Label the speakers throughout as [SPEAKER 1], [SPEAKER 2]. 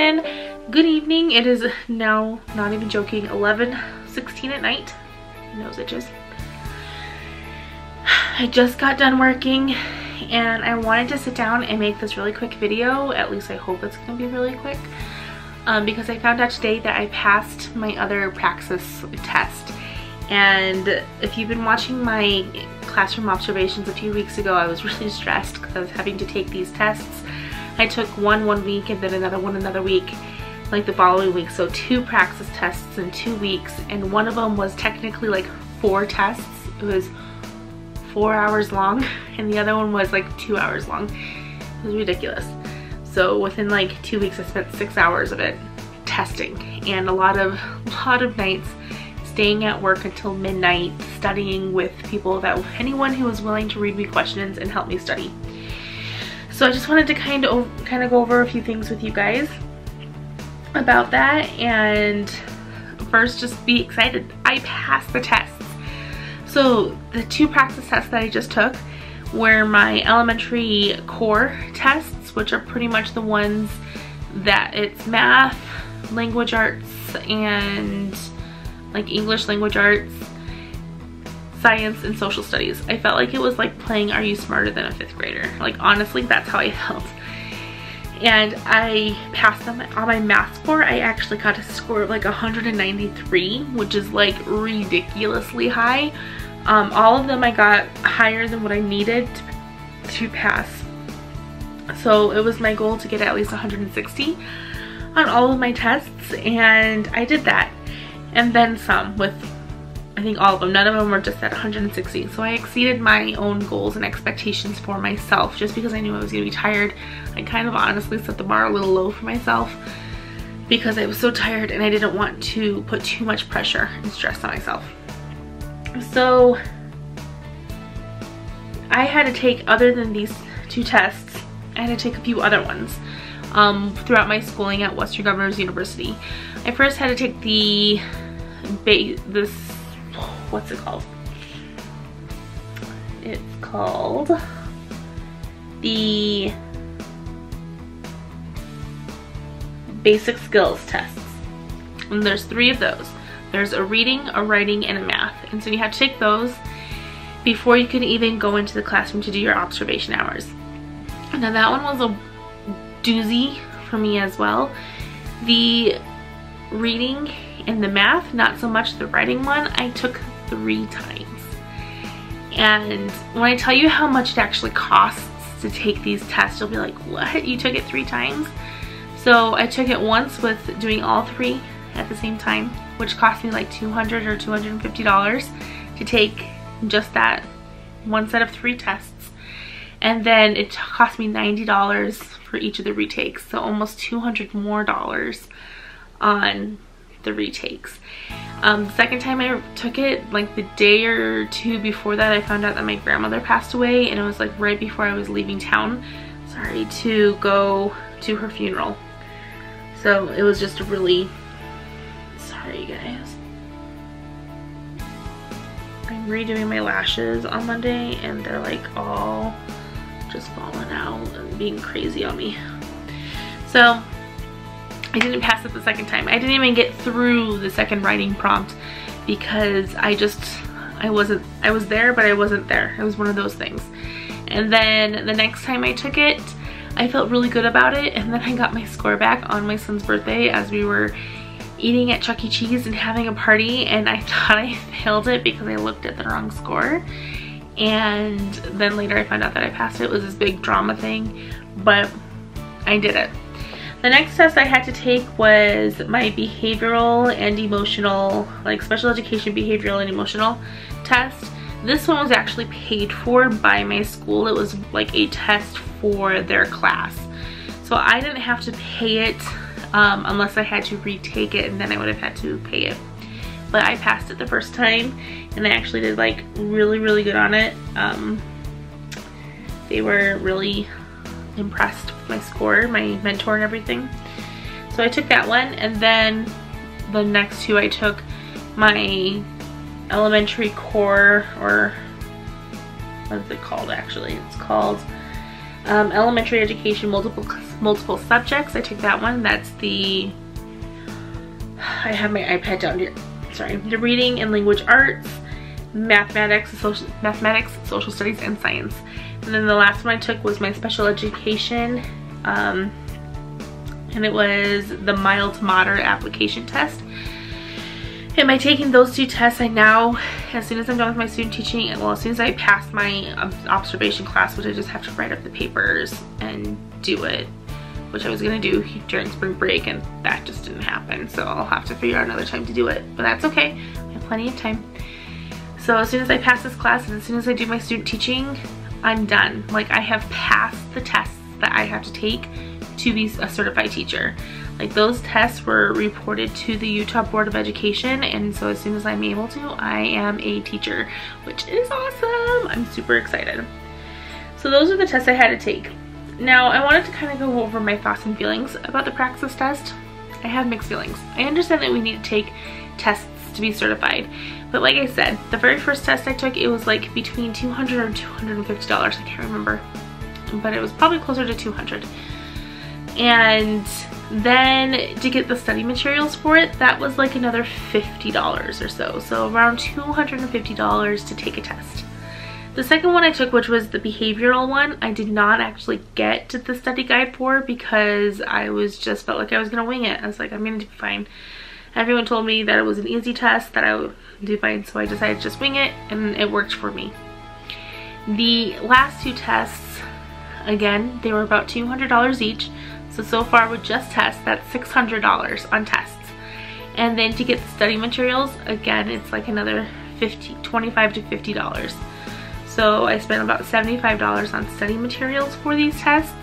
[SPEAKER 1] morning, good evening. It is now, not even joking, 11:16 at night. My nose itches. I just got done working and I wanted to sit down and make this really quick video. At least I hope it's gonna be really quick. Because I found out today that I passed my other Praxis test. And if you've been watching my classroom observations a few weeks ago, I was really stressed because I was having to take these tests. I took one week and then another one another week, like the following week. So 2 Praxis tests in 2 weeks, and one of them was technically like 4 tests. It was 4 hours long, and the other one was like 2 hours long. It was ridiculous. So within like 2 weeks, I spent 6 hours of it testing, and a lot of nights staying at work until midnight, studying with people, anyone who was willing to read me questions and help me study. So I just wanted to kind of go over a few things with you guys about that. And first, just be excited. I passed the tests. So the 2 Praxis tests that I just took were my elementary core tests, which are pretty much the ones that it's math, language arts, and like English language arts, science, and social studies. I felt like it was like playing Are You Smarter Than a 5th grader? Like honestly, that's how I felt. And I passed them. On my math score, I actually got a score of like 193, which is like ridiculously high. All of them I got higher than what I needed to pass. So it was my goal to get at least 160 on all of my tests, and I did that. And then some with, I think, all of them. None of them were just at 160. So I exceeded my own goals and expectations for myself just because I knew I was going to be tired. I kind of honestly set the bar a little low for myself because I was so tired and I didn't want to put too much pressure and stress on myself. So I had to take, other than these 2 tests, I had to take a few other ones throughout my schooling at Western Governors University. I first had to take what's it called? It's called the Basic Skills Tests. And there's 3 of those. There's a reading, a writing, and a math. And so you have to take those before you can even go into the classroom to do your observation hours. Now that one was a doozy for me as well. The reading and the math, not so much. The writing one, I took 3 times. And when I tell you how much it actually costs to take these tests, you'll be like, what? You took it 3 times? So I took it once with doing all 3 at the same time, which cost me like $200 or $250 to take just that one set of 3 tests. And then it cost me $90 for each of the retakes, so almost $200 more on the retakes. The second time I took it, like the day or 2 before that, I found out that my grandmother passed away, and it was like right before I was leaving town, to go to her funeral. So it was just a really, sorry guys. I'm redoing my lashes on Monday and they're like all just falling out and being crazy on me. So I didn't pass it the second time. I didn't even get through the second writing prompt because I was there, but I wasn't there. It was one of those things. And then the next time I took it, I felt really good about it, and then I got my score back on my son's birthday as we were eating at Chuck E. Cheese and having a party, and I thought I failed it because I looked at the wrong score. And then later I found out that I passed it. It was this big drama thing, but I did it. The next test I had to take was my behavioral and emotional, like special education behavioral and emotional test. This one was actually paid for by my school. It was like a test for their class. So I didn't have to pay it unless I had to retake it, and then I would have had to pay it. But I passed it the first time, and I actually did like really good on it. They were really impressed with my score, my mentor and everything. So I took that one, and then the next 2 I took my elementary core, or what is it called actually? It's called Elementary education, multiple subjects. I took that one. That's the, I have my iPad down here. Sorry. The reading and language arts, mathematics, social studies, and science. And then the last one I took was my special education, and it was the mild to moderate application test. And by taking those 2 tests, I now, as soon as I'm done with my student teaching, well, as soon as I pass my observation class, which I just have to write up the papers and do it, which I was going to do during spring break, and that just didn't happen. So I'll have to figure out another time to do it, but that's okay. I have plenty of time. So as soon as I pass this class and as soon as I do my student teaching, I'm done. Like, I have passed the tests that I have to take to be a certified teacher. Like, those tests were reported to the Utah Board of Education, and so as soon as I'm able to, I am a teacher, which is awesome. I'm super excited. So those are the tests I had to take. Now, I wanted to kind of go over my thoughts and feelings about the Praxis test. I have mixed feelings. I understand that we need to take tests to be certified, but like I said, the very first test I took, it was like between $200 or $250. I can't remember, but it was probably closer to $200. And then to get the study materials for it, that was like another $50 or so. So around $250 to take a test. The second one I took, which was the behavioral one, I did not actually get to the study guide for because I just felt like I was gonna wing it. I was like, I'm gonna do fine. Everyone told me that it was an easy test, that I would do fine, so I decided to just wing it, and it worked for me. The last 2 tests, again, they were about $200 each. So far with just tests, that's $600 on tests. And then to get the study materials, again, it's like another $25 to $50. So I spent about $75 on study materials for these tests,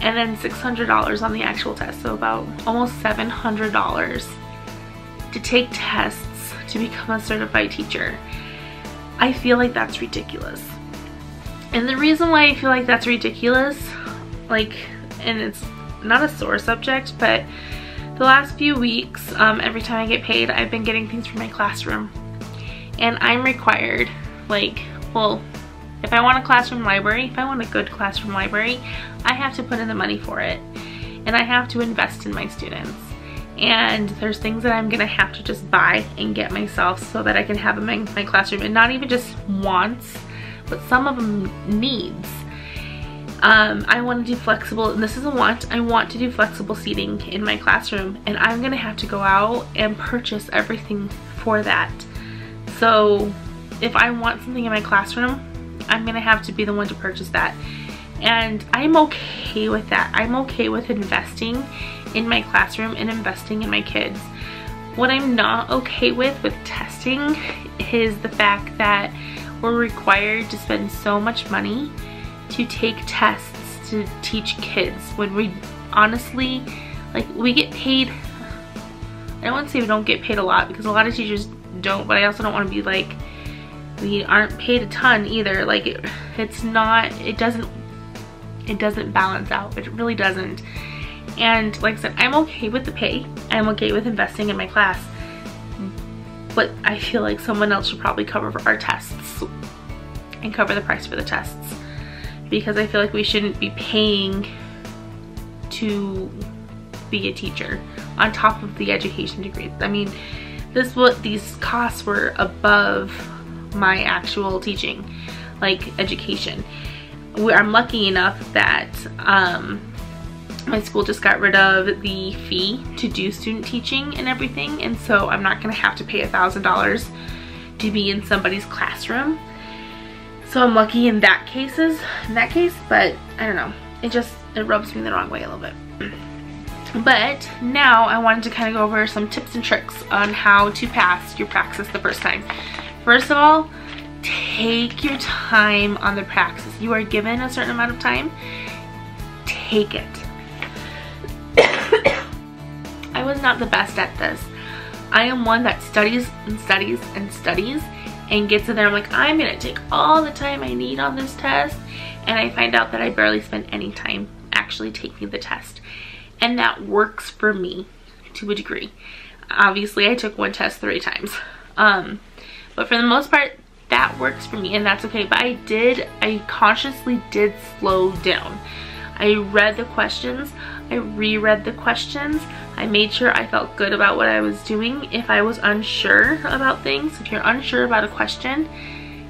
[SPEAKER 1] and then $600 on the actual test. So about almost $700 to take tests to become a certified teacher. I feel like that's ridiculous. And the reason why I feel like that's ridiculous, like, and it's not a sore subject, but the last few weeks, every time I get paid, I've been getting things from my classroom. And I'm required, like, well, if I want a classroom library, if I want a good classroom library, I have to put in the money for it. And I have to invest in my students. And there's things that I'm gonna have to just buy and get myself so that I can have them in my classroom. And not even just wants, but some of them needs. I want to do flexible, and this is a want, I want to do flexible seating in my classroom, and I'm gonna have to go out and purchase everything for that. So if I want something in my classroom, I'm gonna have to be the one to purchase that. And I'm okay with that. I'm okay with investing in my classroom and investing in my kids. What I'm not okay with testing is the fact that we're required to spend so much money to take tests to teach kids when we honestly, like, we get paid. I don't want to say we don't get paid a lot, because a lot of teachers don't, but I also don't want to be like, we aren't paid a ton either. Like, it doesn't balance out. It really doesn't. And like I said, I'm okay with the pay. I'm okay with investing in my class, but I feel like someone else should probably cover for our tests and cover the price for the tests, because I feel like we shouldn't be paying to be a teacher on top of the education degree. I mean, these costs were above my actual teaching, like education. I'm lucky enough that my school just got rid of the fee to do student teaching and everything, and so I'm not gonna have to pay $1,000 to be in somebody's classroom. So I'm lucky in that case, but I don't know. It rubs me the wrong way a little bit. But now I wanted to kind of go over some tips and tricks on how to pass your Praxis the first time. First of all, take your time on the Praxis. You are given a certain amount of time. Take it. I was not the best at this. I am one that studies and studies and studies and gets in there. I'm like, I'm gonna take all the time I need on this test, and I find out that I barely spend any time actually taking the test. And that works for me to a degree. Obviously, I took one test 3 times. But for the most part, that works for me, and that's okay. But I consciously did slow down. I read the questions, I reread the questions, I made sure I felt good about what I was doing. If I was unsure about things, if you're unsure about a question,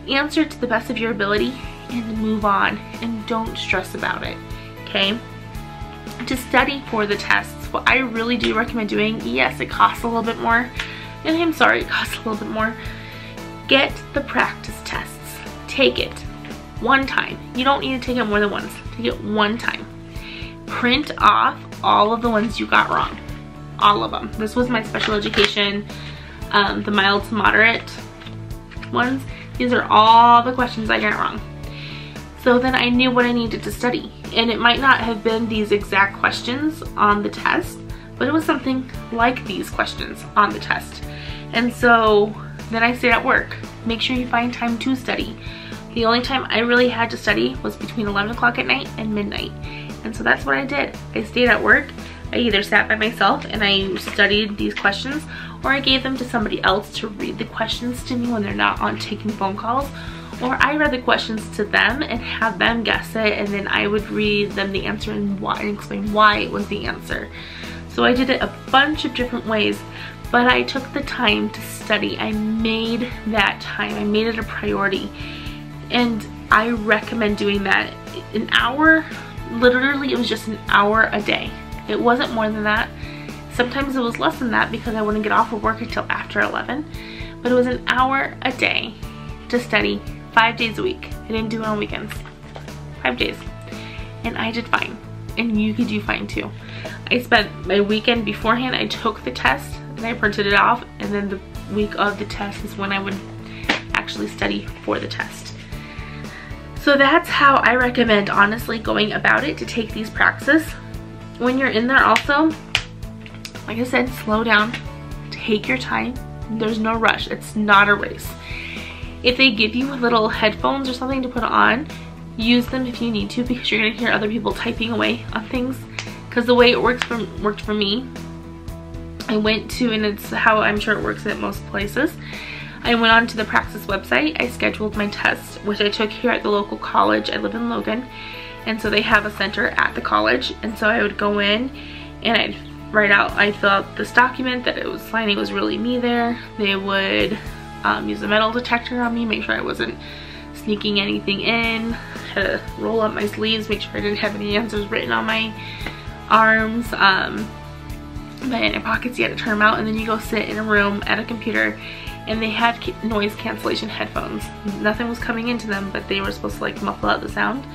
[SPEAKER 1] answer it to the best of your ability and move on, and don't stress about it, okay? To study for the tests, what I really do recommend doing, yes, it costs a little bit more, and I'm sorry it costs a little bit more, get the practice tests. Take it one time. You don't need to take it more than once. Take it one time. Print off all of the ones you got wrong. All of them. This was my special education, the mild to moderate ones. These are all the questions I got wrong. So then I knew what I needed to study. And it might not have been these exact questions on the test, but it was something like these questions on the test. And so then I stayed at work. Make sure you find time to study. The only time I really had to study was between 11 o'clock at night and midnight. And so that's what I did. I stayed at work. I either sat by myself and I studied these questions, or I gave them to somebody else to read the questions to me when they're not on taking phone calls, or I read the questions to them and had them guess it, and then I would read them the answer and explain why it was the answer. So I did it a bunch of different ways, but I took the time to study. I made that time. I made it a priority. And I recommend doing that. An hour, literally it was just an hour a day. It wasn't more than that. Sometimes it was less than that because I wouldn't get off of work until after 11. But it was an hour a day to study 5 days a week. I didn't do it on weekends. 5 days. And I did fine. And you could do fine too. I spent my weekend beforehand, I took the test and I printed it off, and then the week of the test is when I would actually study for the test. So that's how I recommend, honestly, going about it to take these Praxis. When you're in there also, like I said, slow down, take your time. There's no rush. It's not a race. If they give you little headphones or something to put on, use them if you need to, because you're gonna hear other people typing away on things. Because the way it worked for me, I went to, and it's how I'm sure it works at most places, I went onto the Praxis website, I scheduled my test, which I took here at the local college. I live in Logan, and so they have a center at the college, and so I would go in and I'd fill out this document that it was signing was really me there. They would use a metal detector on me, make sure I wasn't sneaking anything in, had to roll up my sleeves, make sure I didn't have any answers written on my arms, my inner pockets, you had to turn them out, and then you go sit in a room at a computer, and they had noise cancellation headphones. Nothing was coming into them, but they were supposed to like muffle out the sound.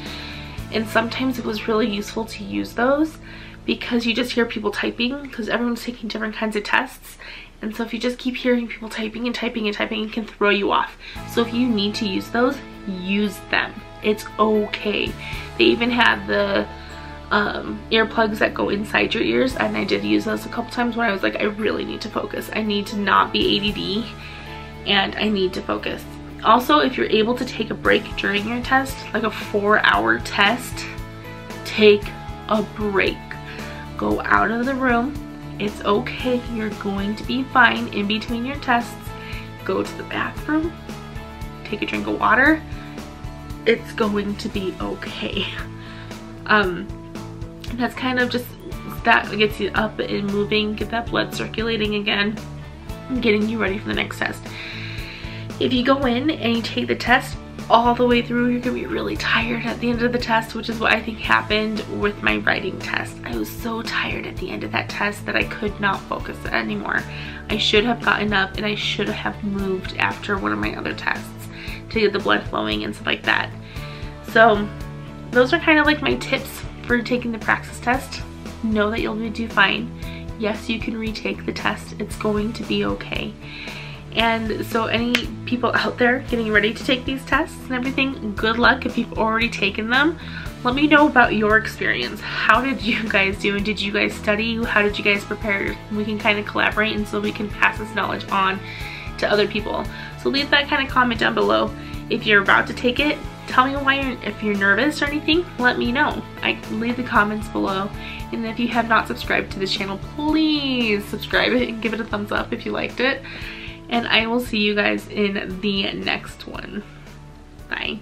[SPEAKER 1] And sometimes it was really useful to use those because you just hear people typing, because everyone's taking different kinds of tests. And so if you just keep hearing people typing and typing and typing, it can throw you off. So if you need to use those, use them. It's okay. They even have the earplugs that go inside your ears, and I did use those a couple times when I was like, I really need to focus. I need to not be ADD, and I need to focus. Also, if you're able to take a break during your test, like a 4-hour test, take a break. Go out of the room. It's okay. You're going to be fine in between your tests. Go to the bathroom. Take a drink of water. It's going to be okay. That's kind of just, that gets you up and moving, get that blood circulating again, and getting you ready for the next test. If you go in and you take the test all the way through, you're gonna be really tired at the end of the test, which is what I think happened with my writing test. I was so tired at the end of that test that I could not focus anymore. I should have gotten up and I should have moved after one of my other tests to get the blood flowing and stuff like that. So those are kind of like my tips for taking the Praxis test. Know that you'll do fine. Yes, you can retake the test. It's going to be okay. And so any people out there getting ready to take these tests and everything, good luck if you've already taken them. Let me know about your experience. How did you guys do? And did you guys study? How did you guys prepare? We can kind of collaborate, and so we can pass this knowledge on to other people. So leave that kind of comment down below. If you're about to take it, tell me why if you're nervous or anything, let me know. Leave the comments below. And if you have not subscribed to this channel, please subscribe it and give it a thumbs up if you liked it. and I will see you guys in the next one. Bye.